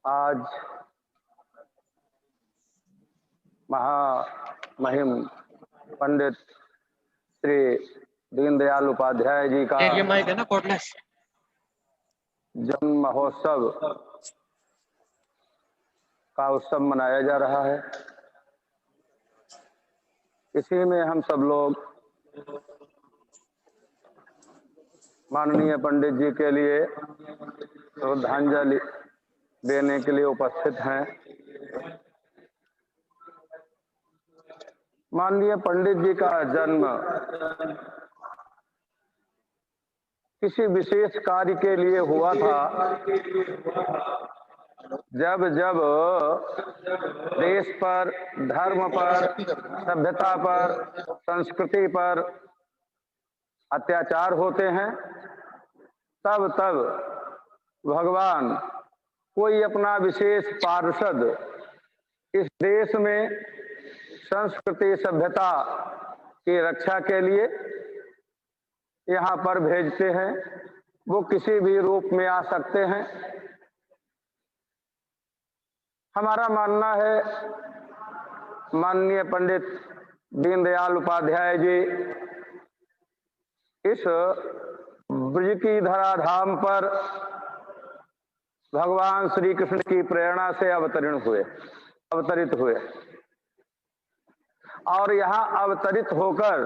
आज महामहिम पंडित श्री दीनदयाल उपाध्याय जी का जन्म महोत्सव का उत्सव मनाया जा रहा है। इसी में हम सब लोग माननीय पंडित जी के लिए श्रद्धांजलि देने के लिए उपस्थित हैं। माननीय पंडित जी का जन्म किसी विशेष कार्य के लिए हुआ था। जब जब देश पर, धर्म पर, सभ्यता पर, संस्कृति पर अत्याचार होते हैं, तब तब भगवान कोई अपना विशेष पार्षद इस देश में संस्कृति सभ्यता की रक्षा के लिए यहाँ पर भेजते हैं। वो किसी भी रूप में आ सकते हैं। हमारा मानना है माननीय पंडित दीनदयाल उपाध्याय जी इस ब्रज की धराधाम पर भगवान श्री कृष्ण की प्रेरणा से अवतरित हुए और यहाँ अवतरित होकर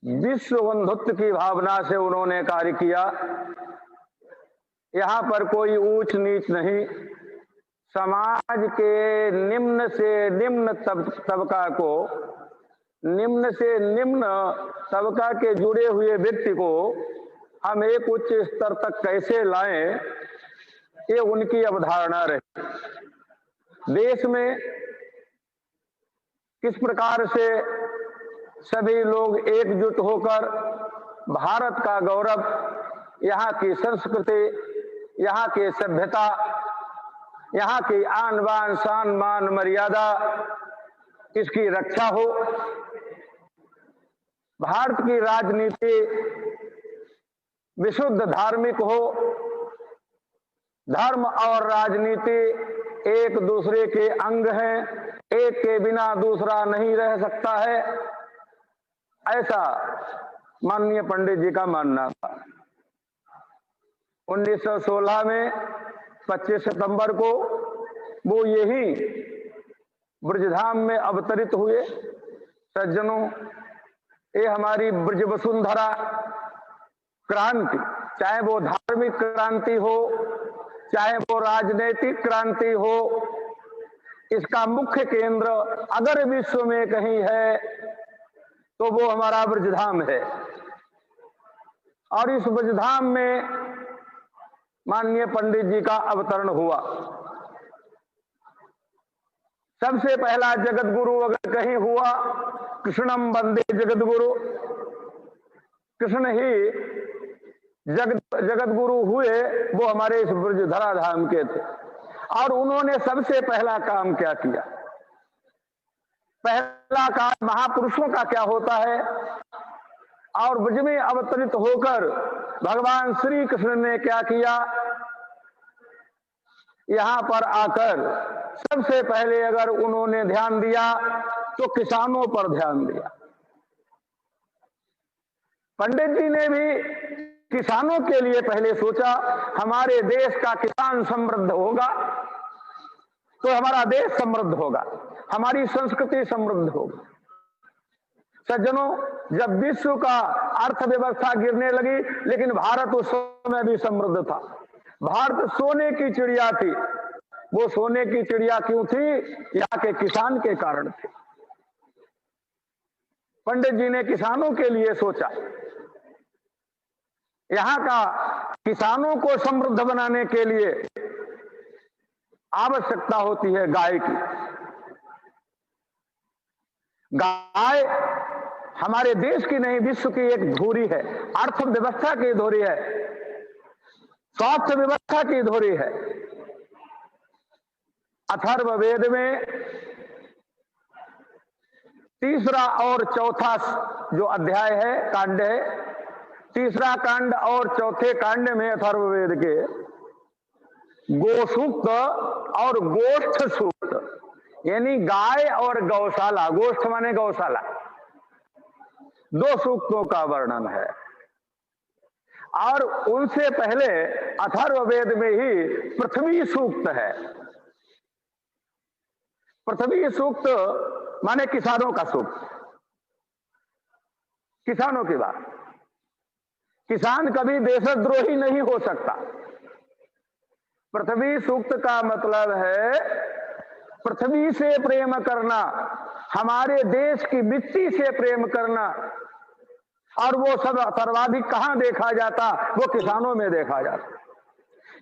विश्व बंधुत्व की भावना से उन्होंने कार्य किया। यहाँ पर कोई ऊंच नीच नहीं, समाज के निम्न से निम्न तबका को, निम्न से निम्न तबका के जुड़े हुए व्यक्ति को हम एक उच्च स्तर तक कैसे लाएं, ये उनकी अवधारणा रही। देश में किस प्रकार से सभी लोग एकजुट होकर भारत का गौरव, यहाँ की संस्कृति, यहाँ की सभ्यता, यहाँ की आन बान शान मान मर्यादा, इसकी रक्षा हो। भारत की राजनीति विशुद्ध धार्मिक हो। धर्म और राजनीति एक दूसरे के अंग हैं, एक के बिना दूसरा नहीं रह सकता है, ऐसा माननीय पंडित जी का मानना था। 1916 में 25 सितंबर को वो यही ब्रजधाम में अवतरित हुए। सज्जनों, ये हमारी ब्रज वसुंधरा क्रांति, चाहे वो धार्मिक क्रांति हो, चाहे वो राजनीतिक क्रांति हो, इसका मुख्य केंद्र अगर विश्व में कहीं है तो वो हमारा ब्रजधाम है। और इस ब्रजधाम में माननीय पंडित जी का अवतरण हुआ। सबसे पहला जगत गुरु अगर कहीं हुआ, कृष्णम वंदे जगत गुरु, कृष्ण ही जगत गुरु हुए, वो हमारे इस ब्रज धराधाम के थे। और उन्होंने सबसे पहला काम क्या किया? पहला काम महापुरुषों का क्या होता है, और ब्रज में अवतरित होकर भगवान श्री कृष्ण ने क्या किया? यहाँ पर आकर सबसे पहले अगर उन्होंने ध्यान दिया तो किसानों पर ध्यान दिया। पंडित जी ने भी किसानों के लिए पहले सोचा। हमारे देश का किसान समृद्ध होगा तो हमारा देश समृद्ध होगा, हमारी संस्कृति समृद्ध होगी। सज्जनों, जब विश्व का अर्थव्यवस्था गिरने लगी, लेकिन भारत उस समय भी समृद्ध था। भारत सोने की चिड़िया थी। वो सोने की चिड़िया क्यों थी? यहाँ के किसान के कारण थी। पंडित जी ने किसानों के लिए सोचा। यहाँ का किसानों को समृद्ध बनाने के लिए आवश्यकता होती है गाय की। गाय हमारे देश की नहीं, विश्व की एक धुरी है, अर्थव्यवस्था की धुरी है, स्वास्थ्य व्यवस्था की धुरी है। अथर्ववेद में तीसरा और चौथा जो अध्याय है, कांड है, तीसरा कांड और चौथे कांड में अथर्ववेद के गोसूक्त और गोष्ठ सूक्त, यानी गाय और गौशाला, गोष्ठ माने गौशाला, दो सूक्तों का वर्णन है। और उनसे पहले अथर्ववेद में ही पृथ्वी सूक्त है। पृथ्वी सूक्त माने किसानों का सूक्त, किसानों की बात। किसान कभी देशद्रोही नहीं हो सकता। पृथ्वी सूक्त का मतलब है पृथ्वी से प्रेम करना, हमारे देश की मिट्टी से प्रेम करना। और वो सब सर्वाधिक कहां देखा जाता? वो किसानों में देखा जाता।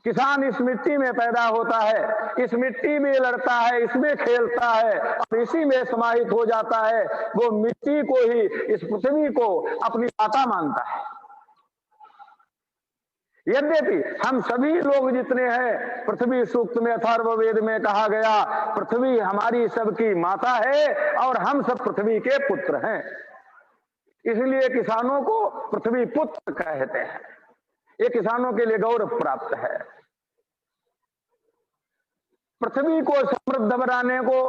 किसान इस मिट्टी में पैदा होता है, इस मिट्टी में लड़ता है, इसमें खेलता है और इसी में समाहित हो जाता है। वो मिट्टी को ही, इस पृथ्वी को अपनी माता मानता है। यद्यपि हम सभी लोग जितने हैं, पृथ्वी सूक्त में अथर्ववेद में कहा गया पृथ्वी हमारी सबकी माता है और हम सब पृथ्वी के पुत्र हैं। इसलिए किसानों को पृथ्वी पुत्र कहते हैं। ये किसानों के लिए गौरव प्राप्त है। पृथ्वी को समृद्ध बनाने को,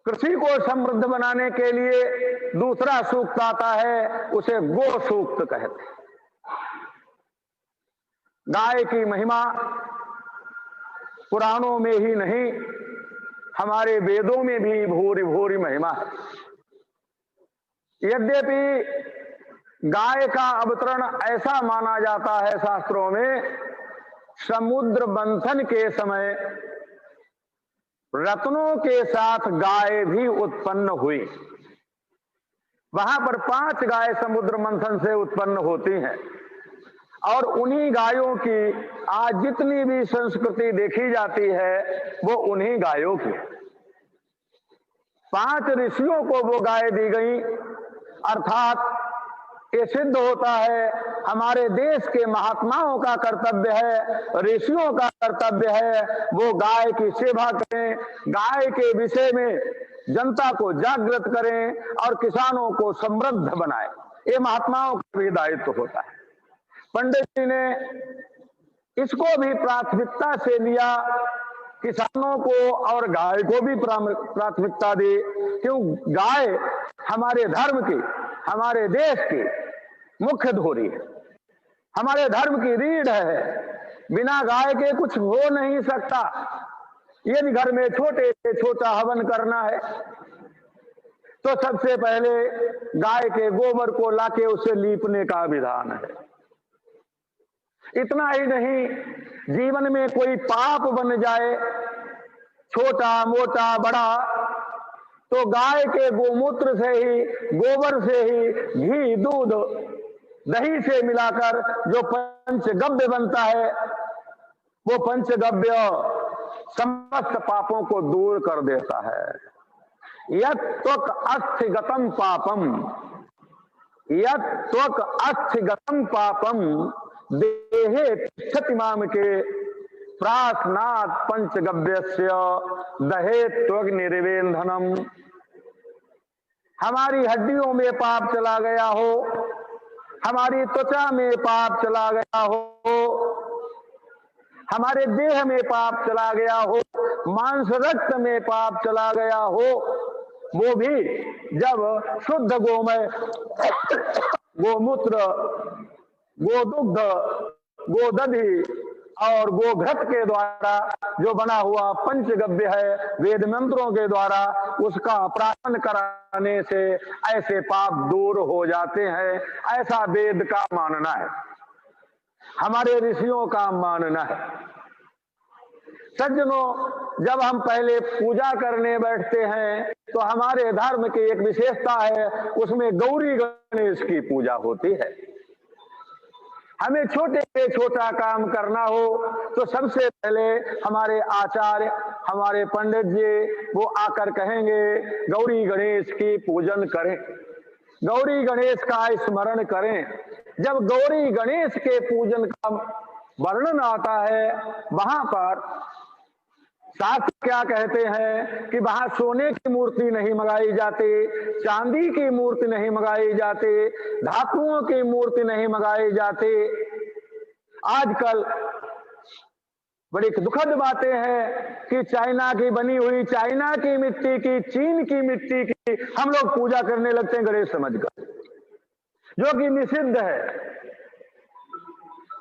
कृषि को समृद्ध बनाने के लिए दूसरा सूक्त आता है, उसे गो सूक्त कहते हैं। गाय की महिमा पुराणों में ही नहीं, हमारे वेदों में भी भूरी भूरी महिमा है। यद्यपि गाय का अवतरण ऐसा माना जाता है शास्त्रों में, समुद्र मंथन के समय रत्नों के साथ गाय भी उत्पन्न हुई। वहां पर 5 गाय समुद्र मंथन से उत्पन्न होती हैं और उन्हीं गायों की आज जितनी भी संस्कृति देखी जाती है वो उन्हीं गायों की। 5 ऋषियों को वो गाय दी गई, अर्थात ये सिद्ध होता है हमारे देश के महात्माओं का कर्तव्य है, ऋषियों का कर्तव्य है, वो गाय की सेवा करें, गाय के विषय में जनता को जागृत करें और किसानों को समृद्ध बनाएं। ये महात्माओं का भी दायित्व होता है। पंडित जी ने इसको भी प्राथमिकता से लिया, किसानों को और गाय को भी प्राथमिकता दी। क्यों? गाय हमारे धर्म की, हमारे देश की मुख्य धोरी है, हमारे धर्म की रीढ़ है। बिना गाय के कुछ हो नहीं सकता। यदि घर में छोटे से छोटा हवन करना है तो सबसे पहले गाय के गोबर को लाके उसे लीपने का विधान है। इतना ही नहीं, जीवन में कोई पाप बन जाए, छोटा मोटा बड़ा, तो गाय के गोमूत्र से ही, गोबर से ही घी, दूध, दही से मिलाकर जो पंचगव्य बनता है, वो पंचगव्य समस्त पापों को दूर कर देता है। यत् त्वक अस्थिगतम पापम, यत् त्वक अस्थिगतम पापम देहे तिष्ठति माम के प्रासनात् पंचगव्यस्य दहे त्वग निर्वेंधनम। हमारी हड्डियों में पाप चला गया हो, हमारी त्वचा में पाप चला गया हो, हमारे देह में पाप चला गया हो, मांस रक्त में पाप चला गया हो, वो भी जब शुद्ध गोमय, गोमूत्र, गोदुग्ध, गोदधि और गोघृत के द्वारा जो बना हुआ पंचगव्य है, वेद मंत्रों के द्वारा उसका प्राशन कराने से ऐसे पाप दूर हो जाते हैं। ऐसा वेद का मानना है, हमारे ऋषियों का मानना है। सज्जनों, जब हम पहले पूजा करने बैठते हैं तो हमारे धर्म की एक विशेषता है, उसमें गौरी गणेश की पूजा होती है। हमें छोटे से छोटा काम करना हो तो सबसे पहले हमारे आचार्य, हमारे पंडित जी वो आकर कहेंगे गौरी गणेश की पूजन करें, गौरी गणेश का स्मरण करें। जब गौरी गणेश के पूजन का वर्णन आता है, वहां पर शास्त्र क्या कहते हैं कि वहां सोने की मूर्ति नहीं मंगाई जाती, चांदी की मूर्ति नहीं मंगाई जाती, धातुओं की मूर्ति नहीं मंगाई जाती। आजकल बड़ी दुखद बातें हैं कि चाइना की बनी हुई, चाइना की मिट्टी की, चीन की मिट्टी की हम लोग पूजा करने लगते हैं गणेश समझकर, जो कि निषिद्ध है।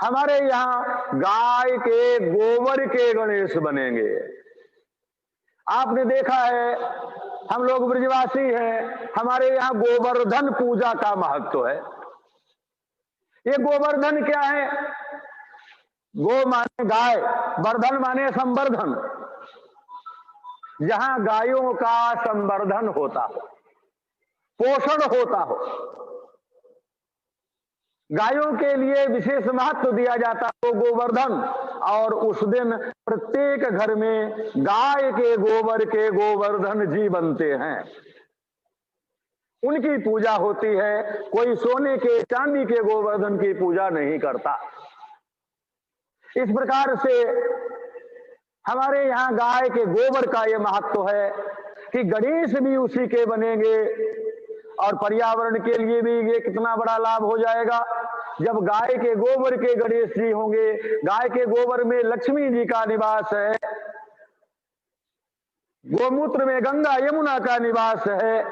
हमारे यहाँ गाय के गोबर के गणेश बनेंगे। आपने देखा है, हम लोग ब्रजवासी हैं, हमारे यहाँ गोवर्धन पूजा का महत्व है। ये गोवर्धन क्या है? गो माने गाय, वर्धन माने संवर्धन। जहां गायों का संवर्धन होता हो, पोषण होता हो, गायों के लिए विशेष महत्व दिया जाता हो गोवर्धन, और उस दिन प्रत्येक घर में गाय के गोबर के गोवर्धन जी बनते हैं, उनकी पूजा होती है। कोई सोने के चांदी के गोवर्धन की पूजा नहीं करता। इस प्रकार से हमारे यहाँ गाय के गोबर का यह महत्व है कि गणेश भी उसी के बनेंगे, और पर्यावरण के लिए भी ये कितना बड़ा लाभ हो जाएगा जब गाय के गोबर के गणेश जी होंगे। गाय के गोबर में लक्ष्मी जी का निवास है, गोमूत्र में गंगा यमुना का निवास है।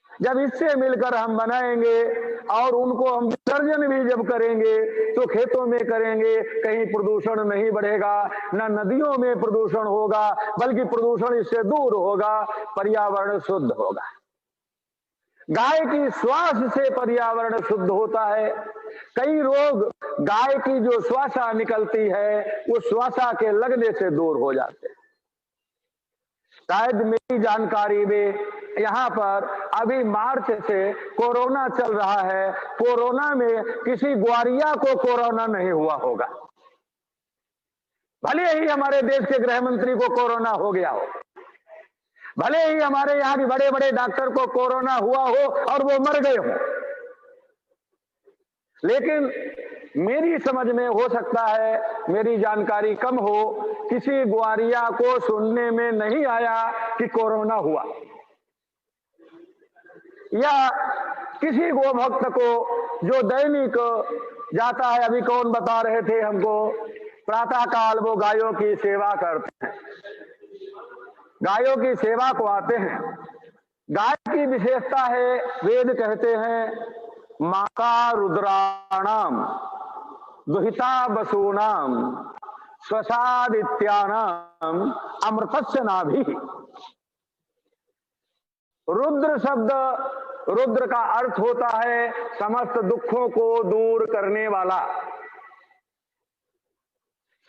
जब इससे मिलकर हम बनाएंगे और उनको हम विसर्जन भी जब करेंगे तो खेतों में करेंगे, कहीं प्रदूषण नहीं बढ़ेगा, न नदियों में प्रदूषण होगा, बल्कि प्रदूषण इससे दूर होगा, पर्यावरण शुद्ध होगा। गाय की श्वास से पर्यावरण शुद्ध होता है। कई रोग गाय की जो श्वासा निकलती है उस श्वासा के लगने से दूर हो जाते हैं। शायद मेरी जानकारी में यहाँ पर अभी मार्च से कोरोना चल रहा है, कोरोना में किसी ग्वारिया को कोरोना नहीं हुआ होगा। भले ही हमारे देश के गृह मंत्री को कोरोना हो गया हो, भले ही हमारे यहाँ के बड़े बड़े डॉक्टर को कोरोना हुआ हो और वो मर गए हो, लेकिन मेरी समझ में हो सकता है, मेरी जानकारी कम हो, किसी ग्वारिया को सुनने में नहीं आया कि कोरोना हुआ, या किसी गोभक्त को जो दैनिक जाता है। अभी कौन बता रहे थे हमको, प्रातः काल वो गायों की सेवा करते हैं, गायों की सेवा को आते हैं। गाय की विशेषता है, वेद कहते हैं माका रुद्राणाम दुहिता वसूनाम स्वसादित्यानाम अमृतस्य नाभि। रुद्र शब्द, रुद्र का अर्थ होता है समस्त दुखों को दूर करने वाला,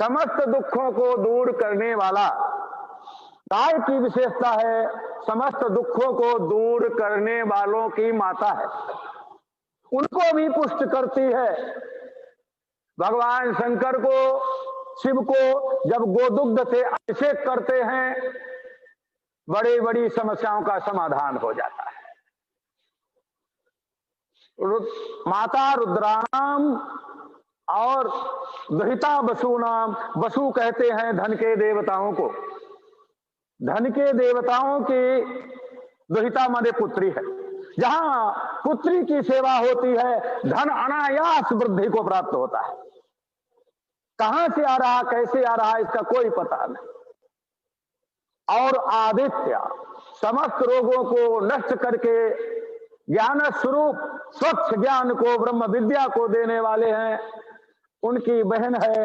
समस्त दुखों को दूर करने वाला। गाय की विशेषता है समस्त दुखों को दूर करने वालों की माता है, उनको भी पुष्ट करती है। भगवान शंकर को, शिव को जब गोदुग्ध से अभिषेक करते हैं, बड़ी बड़ी समस्याओं का समाधान हो जाता है। माता रुद्राणाम और दुहिता वसूनाम, वसु कहते हैं धन के देवताओं को, धन के देवताओं की दुहिता माने पुत्री है। जहां पुत्री की सेवा होती है धन अनायास वृद्धि को प्राप्त होता है। कहां से आ रहा, कैसे आ रहा, इसका कोई पता नहीं। और आदित्य समस्त रोगों को नष्ट करके ज्ञान स्वरूप स्वच्छ ज्ञान को, ब्रह्म विद्या को देने वाले हैं। उनकी बहन है,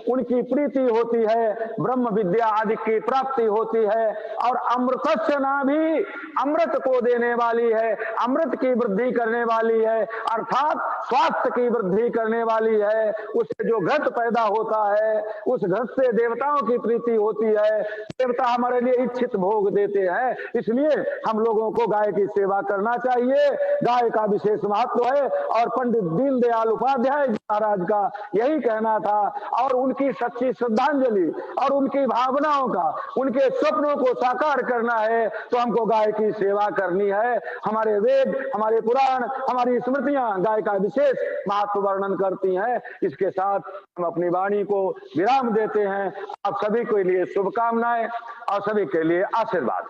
उनकी प्रीति होती है, ब्रह्म विद्या आदि की प्राप्ति होती है। और अमृतस्य नाभि, अमृत को देने वाली है, अमृत की वृद्धि करने वाली है, अर्थात स्वास्थ्य की वृद्धि करने वाली है। उससे जो घृत पैदा होता है उस घृत से देवताओं की प्रीति होती है, देवता हमारे लिए इच्छित भोग देते हैं। इसलिए हम लोगों को गाय की सेवा करना चाहिए। गाय का विशेष महत्व है, और पंडित दीनदयाल उपाध्याय महाराज का यही कहना था। और उनकी सच्ची श्रद्धांजलि और उनकी भावनाओं का, उनके स्वप्नों को साकार करना है तो हमको गाय की सेवा करनी है। हमारे वेद, हमारे पुराण, हमारी स्मृतियां गाय का विशेष महत्व वर्णन करती हैं। इसके साथ हम अपनी वाणी को विराम देते हैं। आप सभी के लिए शुभकामनाएं और सभी के लिए आशीर्वाद।